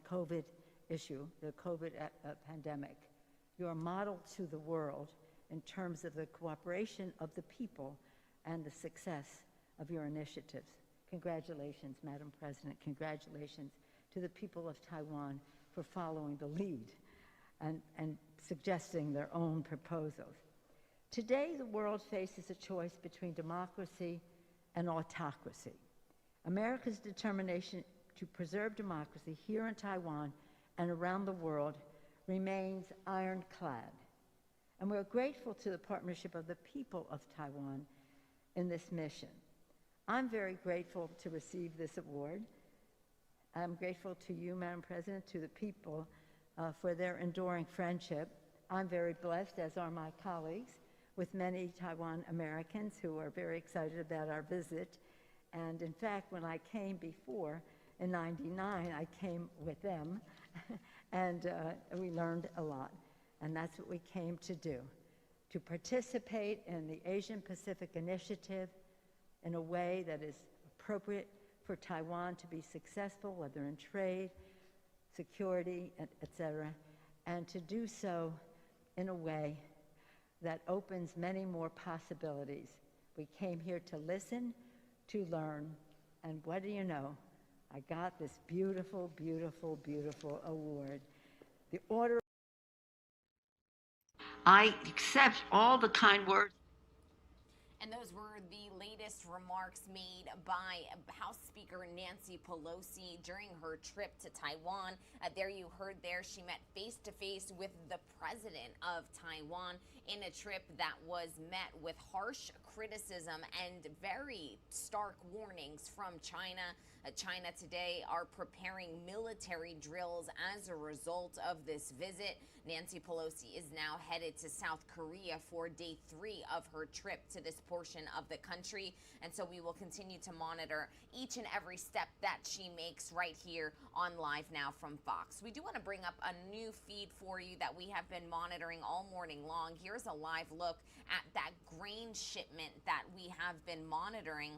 COVID issue, the COVID pandemic. You're a model to the world in terms of the cooperation of the people and the success of your initiatives. Congratulations, Madam President. Congratulations to the people of Taiwan for following the lead and suggesting their own proposals. Today, the world faces a choice between democracy and autocracy. America's determination to preserve democracy here in Taiwan and around the world remains ironclad. And we're grateful to the partnership of the people of Taiwan in this mission. I'm very grateful to receive this award. I'm grateful to you, Madam President, to the people for their enduring friendship. I'm very blessed, as are my colleagues, with many Taiwan Americans who are very excited about our visit. And in fact, when I came before, in '99, I came with them, and we learned a lot. And that's what we came to do, to participate in the Asian Pacific Initiative in a way that is appropriate for Taiwan to be successful, whether in trade, security, et cetera, and to do so in a way that opens many more possibilities. We came here to listen, to learn, and what do you know? I got this beautiful, beautiful, beautiful award. The Order. I accept all the kind words. And those were the latest remarks made by House Speaker Nancy Pelosi during her trip to Taiwan. There you heard there, she met face-to-face with the president of Taiwan in a trip that was met with harsh criticism and very stark warnings from China. China today are preparing military drills as a result of this visit. Nancy Pelosi is now headed to South Korea for day 3 of her trip to this portion of the country. And so we will continue to monitor each and every step that she makes right here on Live Now from Fox. We do want to bring up a new feed for you that we have been monitoring all morning long. Here's a live look at that grain shipment that we have been monitoring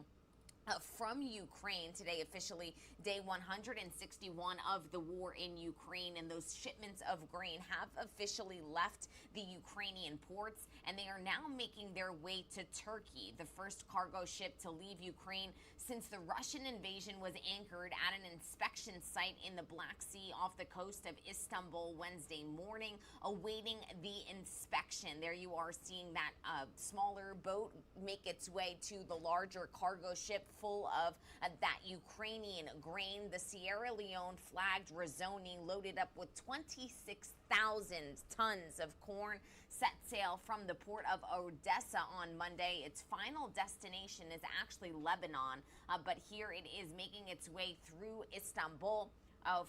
from Ukraine today, officially day 161 of the war in Ukraine, and those shipments of grain have officially left the Ukrainian ports, and they are now making their way to Turkey, the first cargo ship to leave Ukraine since the Russian invasion was anchored at an inspection site in the Black Sea off the coast of Istanbul Wednesday morning, awaiting the inspection. There you are seeing that smaller boat make its way to the larger cargo ship full of that Ukrainian grain. The Sierra Leone flagged Rizzoni, loaded up with 26,000 tons of corn, set sail from the port of Odessa on Monday. Its final destination is actually Lebanon, but here it is making its way through Istanbul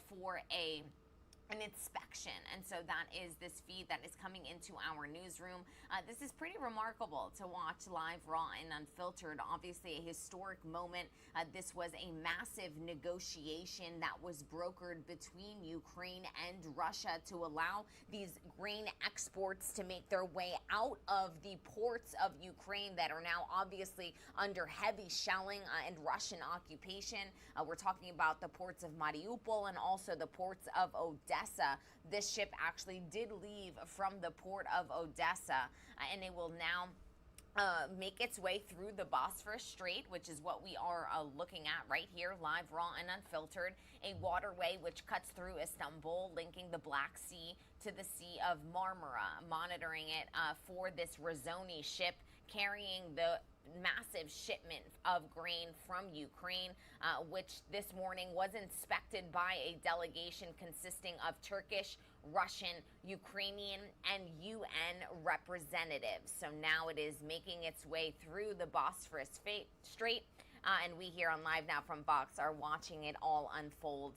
for an inspection. And so that is this feed that is coming into our newsroom. This is pretty remarkable to watch live, raw, and unfiltered. Obviously a historic moment. This was a massive negotiation that was brokered between Ukraine and Russia to allow these grain exports to make their way out of the ports of Ukraine that are now obviously under heavy shelling and Russian occupation. We're talking about the ports of Mariupol and also the ports of Odessa. This ship actually did leave from the port of Odessa, and it will now make its way through the Bosphorus Strait, which is what we are looking at right here, live, raw, and unfiltered, a waterway which cuts through Istanbul, linking the Black Sea to the Sea of Marmara, monitoring it for this Rizzoni ship carrying the massive shipment of grain from Ukraine, which this morning was inspected by a delegation consisting of Turkish, Russian, Ukrainian, and UN representatives. So now it is making its way through the Bosphorus Strait, and we here on Live Now from Fox are watching it all unfold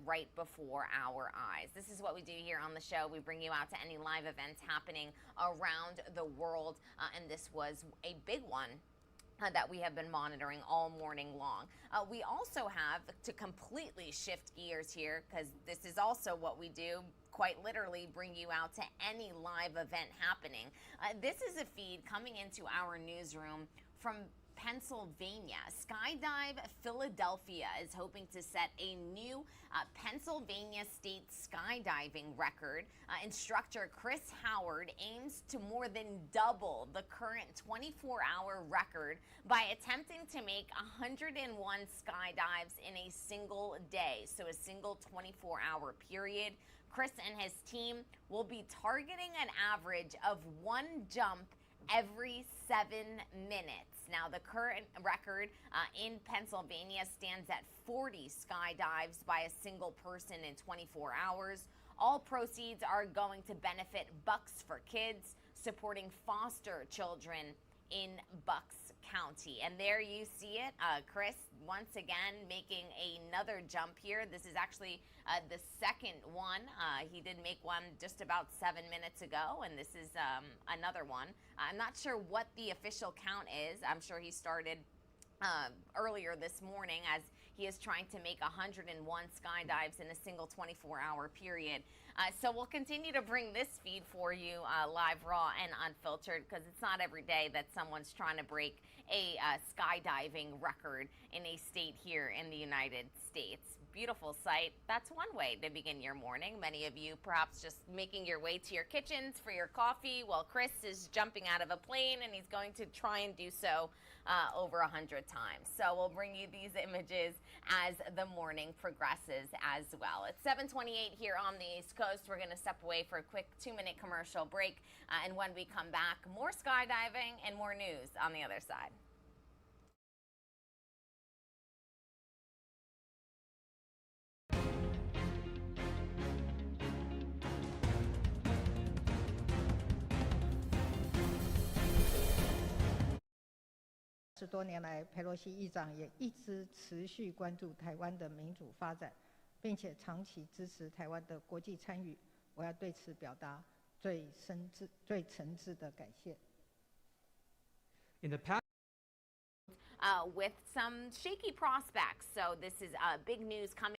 right before our eyes. This is what we do here on the show. We bring you out to any live events happening around the world, and this was a big one that we have been monitoring all morning long. We also have to completely shift gears here, because this is also what we do, quite literally bring you out to any live event happening. This is a feed coming into our newsroom from Pennsylvania. Skydive Philadelphia is hoping to set a new Pennsylvania state skydiving record. Instructor Chris Howard aims to more than double the current 24-hour record by attempting to make 101 skydives in a single day, so a single 24-hour period. Chris and his team will be targeting an average of one jump every 7 minutes. Now, the current record in Pennsylvania stands at 40 skydives by a single person in 24 hours. All proceeds are going to benefit Bucks for Kids, supporting foster children in Bucks County. And there you see it, Chris once again making another jump here. This is actually the second one. He did make one just about 7 minutes ago, and this is another one. I'm not sure what the official count is. I'm sure he started earlier this morning, as he is trying to make 101 skydives in a single 24-hour period. So we'll continue to bring this feed for you live, raw, and unfiltered, because it's not every day that someone's trying to break a skydiving record in a state here in the United States. Beautiful sight. That's one way to begin your morning. Many of you perhaps just making your way to your kitchens for your coffee, while Chris is jumping out of a plane, and he's going to try and do so over 100 times. So we'll bring you these images as the morning progresses as well. It's 7:28 here on the East Coast. We're going to step away for a quick 2-minute commercial break, and when we come back, more skydiving and more news on the other side.10多年来，佩洛西议长也一直持续关注台湾的民主发展，并且长期支持台湾的国际参与。我要对此表达最诚挚的感谢。In the past, with some shaky prospects, so this is big news coming.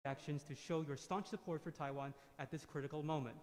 Actions to show your staunch support for Taiwan at this critical moment.